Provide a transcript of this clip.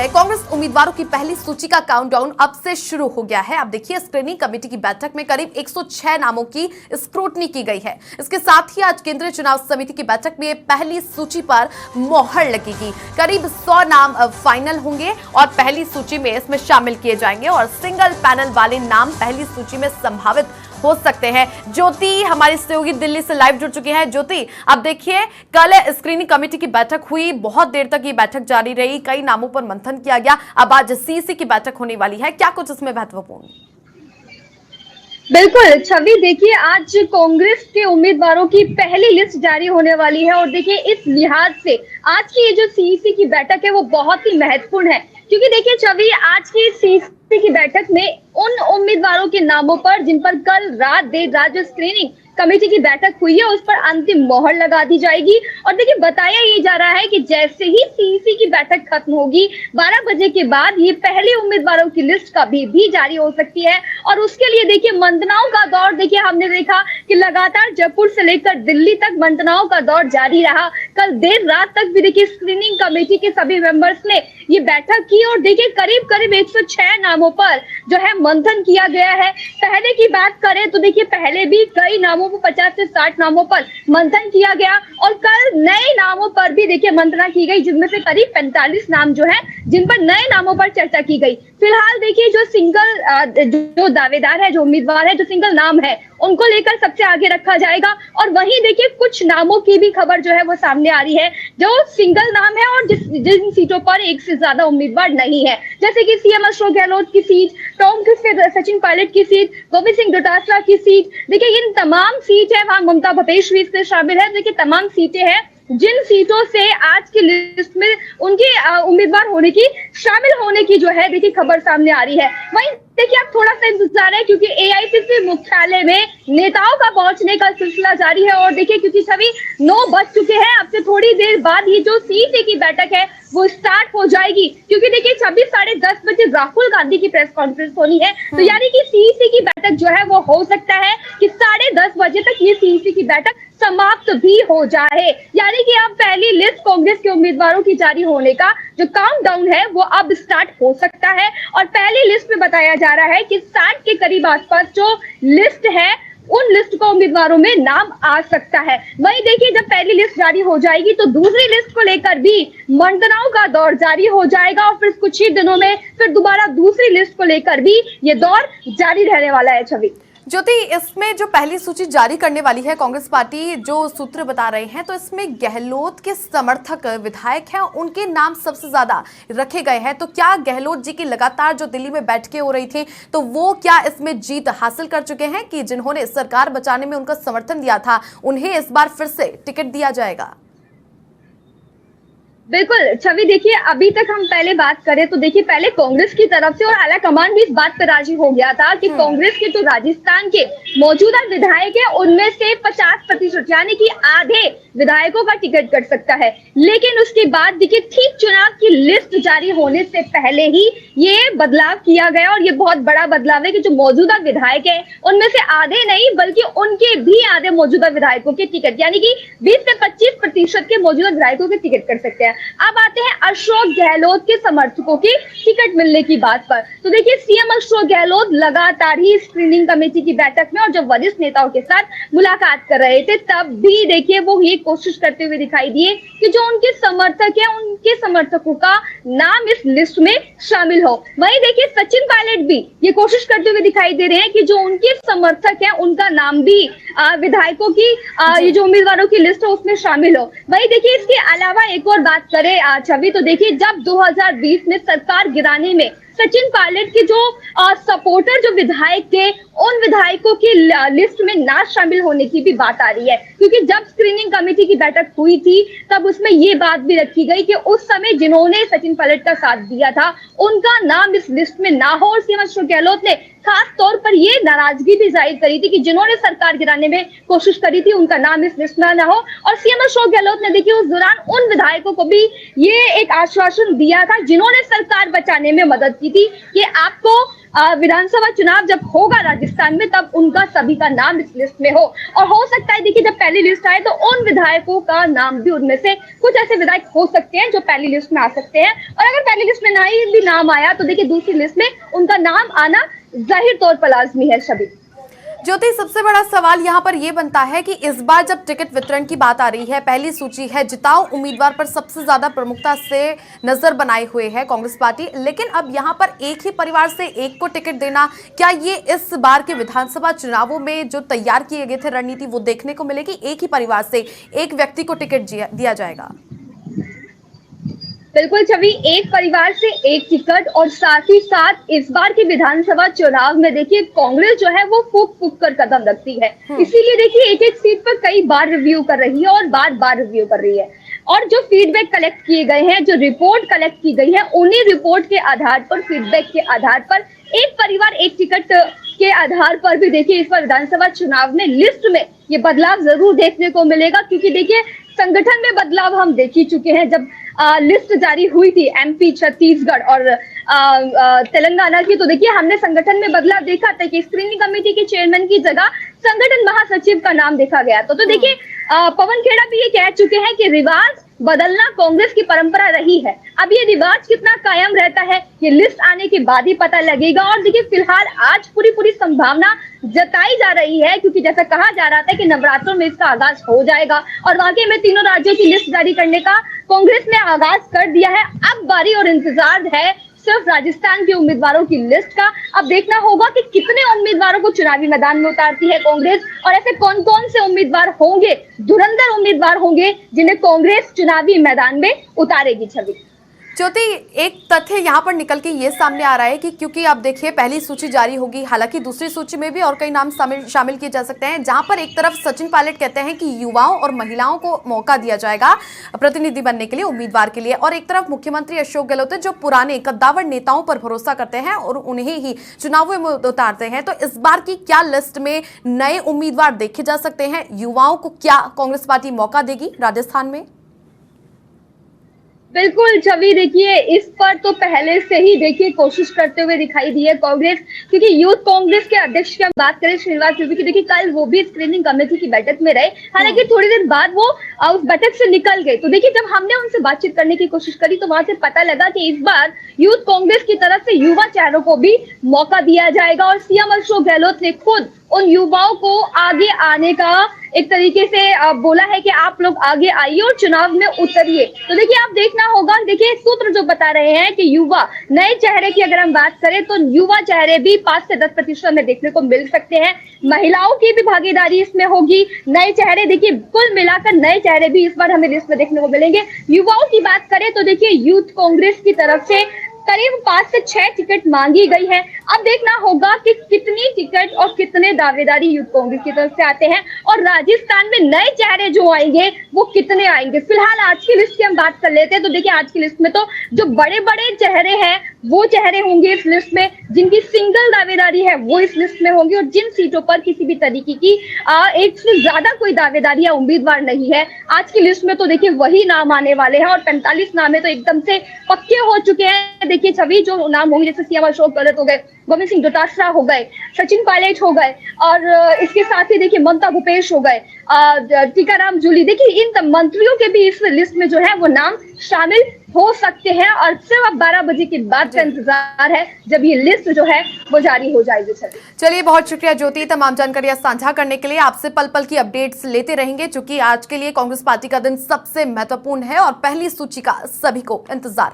है, कांग्रेस उम्मीदवारों की पहली सूची का काउंटडाउन अब से शुरू हो गया है। अब देखिए, स्क्रीनिंग कमेटी की बैठक में करीब 106 नामों की स्क्रूटनी की गई है। इसके साथ ही आज केंद्रीय चुनाव समिति की बैठक में पहली सूची पर मोहर लगेगी। करीब 100 नाम फाइनल होंगे और पहली सूची में इसमें शामिल किए जाएंगे और सिंगल पैनल वाले नाम पहली सूची में संभावित हो सकते हैं। ज्योति हमारी सहयोगी दिल्ली से लाइव जुड़ चुकी है। ज्योति, अब देखिए, कल स्क्रीनिंग कमेटी की बैठक हुई, बहुत देर तक ये बैठक जारी रही, कई नामों पर मंथन किया गया। अब आज सीईसी की बैठक होने वाली है, क्या कुछ इसमें महत्वपूर्ण? बिल्कुल छवि, देखिए आज कांग्रेस के उम्मीदवारों की पहली लिस्ट जारी होने वाली है और देखिए इस लिहाज से आज की ये जो सीईसी की बैठक है वो बहुत ही महत्वपूर्ण है, क्योंकि देखिए छवि, आज की सीईसी की बैठक में उन उम्मीदवारों के नामों पर जिन पर कल रात देर रात जो स्क्रीनिंग कमेटी की बैठक हुई है उस पर अंतिम मोहर लगा दी जाएगी। और देखिए बताया ये जा रहा है कि जैसे ही सीईसी की बैठक खत्म होगी 12 बजे के बाद ये पहले उम्मीदवारों की लिस्ट कभी भी जारी हो सकती है। और उसके लिए देखिए मंथनाओं का दौर, देखिए हमने देखा कि लगातार जयपुर से लेकर दिल्ली तक मंथनाओं का दौर जारी रहा। कल देर रात तक भी देखिए स्क्रीनिंग कमेटी के सभी मेंबर्स ने ये बैठक की और देखिए करीब करीब 106 नामों पर जो है मंथन किया गया है। पहले की बात करें तो देखिए पहले भी कई नामों पर 50 से 60 नामों पर मंथन किया गया और कल नए नामों पर भी देखिए मंथना की गई, जिनमें से करीब 45 नाम जो है जिन पर नए नामों पर चर्चा की गई। फिलहाल देखिए जो सिंगल जो दावेदार है, जो उम्मीदवार है, जो सिंगल नाम है, उनको लेकर सबसे आगे रखा जाएगा। और वहीं देखिए कुछ नामों की भी खबर जो है वो सामने आ रही है जो सिंगल नाम है और जिन सीटों पर एक से ज्यादा उम्मीदवार नहीं है, जैसे कि सीएम अशोक गहलोत की सीट, टोंक से सचिन पायलट की सीट, गोविंद सिंह डोटासरा की सीट। देखिए इन तमाम सीट है, वहां ममता भूपेश भी इसमें शामिल है। देखिए तमाम सीटें हैं जिन सीटों से आज की लिस्ट में उनके उम्मीदवार होने की, शामिल होने की जो है देखिए खबर सामने आ रही है। वहीं देखिए अब थोड़ा सा इंतजार है क्योंकि एआईसीसी मुख्यालय में नेताओं का पहुंचने का सिलसिला जारी है और देखिए क्योंकि सभी 9 बज चुके हैं, अब से थोड़ी देर बाद ये जो सीईसी की बैठक है वो स्टार्ट हो जाएगी, क्योंकि देखिए 26 साढ़े 10 बजे राहुल गांधी की प्रेस कॉन्फ्रेंस होनी है। तो यानी कि सीईसी की बैठक जो है वो हो सकता है कि 10:30 बजे तक ये सीईसी की बैठक समाप्त भी हो जाए। यानी कि अब पहली लिस्ट कांग्रेस के उम्मीदवारों की जारी होने का जो काउंटडाउन है वो अब स्टार्ट हो सकता है और पहली लिस्ट में बताया जा रहा है कि 60 के करीब आसपास जो लिस्ट है उन लिस्ट को उम्मीदवारों में नाम आ सकता है। वहीं देखिए जब पहली लिस्ट जारी हो जाएगी तो दूसरी लिस्ट को लेकर भी मंथनाओं का दौर जारी हो जाएगा और फिर कुछ ही दिनों में फिर दोबारा दूसरी लिस्ट को लेकर भी ये दौर जारी रहने वाला है। छवि, ज्योति, इसमें जो पहली सूची जारी करने वाली है कांग्रेस पार्टी, जो सूत्र बता रहे हैं, तो इसमें गहलोत के समर्थक विधायक हैं, उनके नाम सबसे ज्यादा रखे गए हैं। तो क्या गहलोत जी की लगातार जो दिल्ली में बैठकें हो रही थी, तो वो क्या इसमें जीत हासिल कर चुके हैं कि जिन्होंने सरकार बचाने में उनका समर्थन दिया था उन्हें इस बार फिर से टिकट दिया जाएगा? बिल्कुल छवि, देखिए अभी तक हम पहले बात करें तो देखिए पहले कांग्रेस की तरफ से और आला कमान भी इस बात पर राजी हो गया था कि कांग्रेस के जो राजस्थान के मौजूदा विधायक है उनमें से 50% यानी कि आधे विधायकों का टिकट कट सकता है। लेकिन उसके बाद देखिए ठीक चुनाव की लिस्ट जारी होने से पहले ही ये बदलाव किया गया और ये बहुत बड़ा बदलाव है कि जो मौजूदा विधायक है उनमें से आधे नहीं बल्कि उनके भी आधे मौजूदा विधायकों के टिकट, यानी कि 20 से 25% के मौजूदा विधायकों के टिकट कर सकते हैं। अब आते हैं अशोक गहलोत के समर्थकों की टिकट मिलने की बात पर। तो देखिए सीएम अशोक गहलोत लगातार ही स्क्रीनिंग कमेटी की बैठक में और जब वरिष्ठ नेताओं के साथ मुलाकात कर रहे थे तब भी देखिए वो ये कोशिश करते हुए दिखाई दिए कि जो उनके समर्थक है उनके समर्थकों का नाम इस लिस्ट में शामिल हो। वहीं देखिए सचिन पायलट भी ये कोशिश करते हुए दिखाई दे रहे हैं कि जो उनके समर्थक है उनका नाम भी विधायकों की ये जो उम्मीदवारों की लिस्ट है उसमें शामिल हो। वहीं देखिए इसके अलावा एक और बात करें छवि, तो देखिए जब 2020 में सरकार गिराने में सचिन पायलट के जो सपोर्टर जो विधायक थे उन विधायकों की लिस्ट में ना शामिल होने की भी बात आ रही है, क्योंकि जब स्क्रीनिंग कमेटी की बैठक हुई थी तब उसमें ये बात भी रखी गई कि उस समय जिन्होंने सचिन पायलट का साथ दिया था उनका नाम इस लिस्ट में ना हो। और सीएम अशोक गहलोत ने खास तौर पर ये नाराजगी भी जाहिर करी थी कि जिन्होंने सरकार गिराने में कोशिश करी थी उनका नाम इस लिस्ट में ना हो। और सीएम अशोक गहलोत ने देखिए उस दौरान उन विधायकों को भी ये एक आश्वासन दिया था जिन्होंने सरकार बचाने में मदद की थी कि आपको विधानसभा चुनाव जब होगा राजस्थान में, तब उनका सभी का नाम इस लिस्ट में हो। और हो सकता है देखिए, जब पहली लिस्ट आए तो उन विधायकों का नाम भी, उनमें से कुछ ऐसे विधायक हो सकते हैं जो पहली लिस्ट में आ सकते हैं। और अगर पहली लिस्ट में ना ही भी नाम आया तो देखिए दूसरी लिस्ट में उनका नाम आना जाहिर तौर पर लाजमी है। सभी ज्योति, सबसे बड़ा सवाल यहाँ पर यह बनता है कि इस बार जब टिकट वितरण की बात आ रही है, पहली सूची है, जिताऊ उम्मीदवार पर सबसे ज्यादा प्रमुखता से नजर बनाए हुए है कांग्रेस पार्टी, लेकिन अब यहाँ पर एक ही परिवार से एक को टिकट देना, क्या ये इस बार के विधानसभा चुनावों में जो तैयार किए गए थे रणनीति, वो देखने को मिलेगी? एक ही परिवार से एक व्यक्ति को टिकट दिया जाएगा? बिल्कुल छवि, एक परिवार से एक टिकट, और साथ ही साथ इस बार के विधानसभा चुनाव में देखिए कांग्रेस जो है वो फूक फूक कर कदम रखती है। इसीलिए देखिए एक एक सीट पर कई बार रिव्यू कर रही है और बार बार रिव्यू कर रही है। और जो फीडबैक कलेक्ट किए गए हैं, जो रिपोर्ट कलेक्ट की गई है, उन्हीं रिपोर्ट के आधार पर, फीडबैक के आधार पर, एक परिवार एक टिकट के आधार पर भी देखिए इस बार विधानसभा चुनाव में लिस्ट में ये बदलाव जरूर देखने को मिलेगा। क्योंकि देखिए संगठन में बदलाव हम देख ही चुके हैं। जब लिस्ट जारी हुई थी एमपी, छत्तीसगढ़ और तेलंगाना की, तो देखिए हमने संगठन में बदलाव देखा था कि स्क्रीनिंग कमेटी के चेयरमैन की जगह संगठन महासचिव का नाम देखा गया। तो देखिए पवन खेड़ा भी ये कह चुके हैं कि रिवाज बदलना कांग्रेस की परंपरा रही है। अब ये रिवाज कितना कायम रहता है ये लिस्ट आने के बाद ही पता लगेगा। और देखिए फिलहाल आज पूरी संभावना जताई जा रही है, क्योंकि जैसा कहा जा रहा था कि नवरात्रों में इसका आगाज हो जाएगा, और वाकई में तीनों राज्यों की लिस्ट जारी करने का कांग्रेस ने आगाज कर दिया है। अब बारी और इंतजार है सिर्फ राजस्थान के उम्मीदवारों की लिस्ट का। अब देखना होगा कि कितने उम्मीदवारों को चुनावी मैदान में उतारती है कांग्रेस, और ऐसे कौन कौन से उम्मीदवार होंगे, धुरंधर उम्मीदवार होंगे, जिन्हें कांग्रेस चुनावी मैदान में उतारेगी। छवि, ज्योति, एक तथ्य यहाँ पर निकल के ये सामने आ रहा है कि क्योंकि आप देखिए पहली सूची जारी होगी, हालांकि दूसरी सूची में भी और कई नाम शामिल किए जा सकते हैं, जहां पर एक तरफ सचिन पायलट कहते हैं कि युवाओं और महिलाओं को मौका दिया जाएगा प्रतिनिधि बनने के लिए, उम्मीदवार के लिए, और एक तरफ मुख्यमंत्री अशोक गहलोत जो पुराने कद्दावर नेताओं पर भरोसा करते हैं और उन्हें ही चुनावों में उतारते हैं। तो इस बार की क्या लिस्ट में नए उम्मीदवार देखे जा सकते हैं? युवाओं को क्या कांग्रेस पार्टी मौका देगी राजस्थान में? बिल्कुल छवि, देखिए इस पर तो पहले से ही देखिए कोशिश करते हुए दिखाई दी है कांग्रेस। क्योंकि यूथ कांग्रेस के अध्यक्ष की हम बात करें श्रीनिवास चौधरी की, देखिए कल वो भी स्क्रीनिंग कमेटी की बैठक में रहे, हालांकि थोड़ी देर बाद वो उस बैठक से निकल गए। तो देखिए जब हमने उनसे बातचीत करने की कोशिश करी तो वहां से पता लगा कि इस बार यूथ कांग्रेस की तरफ से युवा चेहरों को भी मौका दिया जाएगा, और सीएम अशोक गहलोत ने खुद उन युवाओं को आगे आने का एक तरीके से बोला है कि आप लोग आगे आइए और चुनाव में उतरिए। तो देखिए आप देखना होगा, देखिए सूत्र जो बता रहे हैं कि युवा नए चेहरे की अगर हम बात करें तो युवा चेहरे भी 5 से 10% में देखने को मिल सकते हैं। महिलाओं की भी भागीदारी इसमें होगी। नए चेहरे देखिए कुल मिलाकर नए चेहरे भी इस बार हमें लिस्ट में देखने को मिलेंगे। युवाओं की बात करें तो देखिए यूथ कांग्रेस की तरफ से करीब 5 से 6 टिकट मांगी गई है। अब देखना होगा कि कितनी टिकट और कितने दावेदारी यूथ कांग्रेस की तरफ से आते हैं, और राजस्थान में नए चेहरे जो आएंगे वो कितने आएंगे। फिलहाल आज की लिस्ट की हम बात कर लेते हैं तो देखिए आज की लिस्ट में तो जो बड़े बड़े चेहरे हैं वो चेहरे होंगे इस लिस्ट में, जिनकी सिंगल दावेदारी है वो इस लिस्ट में होंगी, और जिन सीटों पर किसी भी तरीके की एक से ज्यादा कोई दावेदारी या उम्मीदवार नहीं है, आज की लिस्ट में तो देखिए वही नाम आने वाले हैं। और 45 नामे तो एकदम से पक्के हो चुके हैं। देखिए छवि, जो नाम होंगे जैसे सीएम अशोक गहलोत हो गए, गोविंद सिंह डोटासरा हो गए, सचिन पायलट हो गए, और इसके साथ ही देखिए ममता भूपेश हो गए, टीकाराम जूली, देखिए इन मंत्रियों के भी इस लिस्ट में जो है वो नाम शामिल हो सकते हैं। और सिर्फ अब 12 बजे के बाद का इंतजार है जब ये लिस्ट जो है वो जारी हो जाएगी। चलिए, बहुत शुक्रिया ज्योति, तमाम जानकारियां साझा करने के लिए। आपसे पल पल की अपडेट्स लेते रहेंगे, क्योंकि आज के लिए कांग्रेस पार्टी का दिन सबसे महत्वपूर्ण है और पहली सूची का सभी को इंतजार है।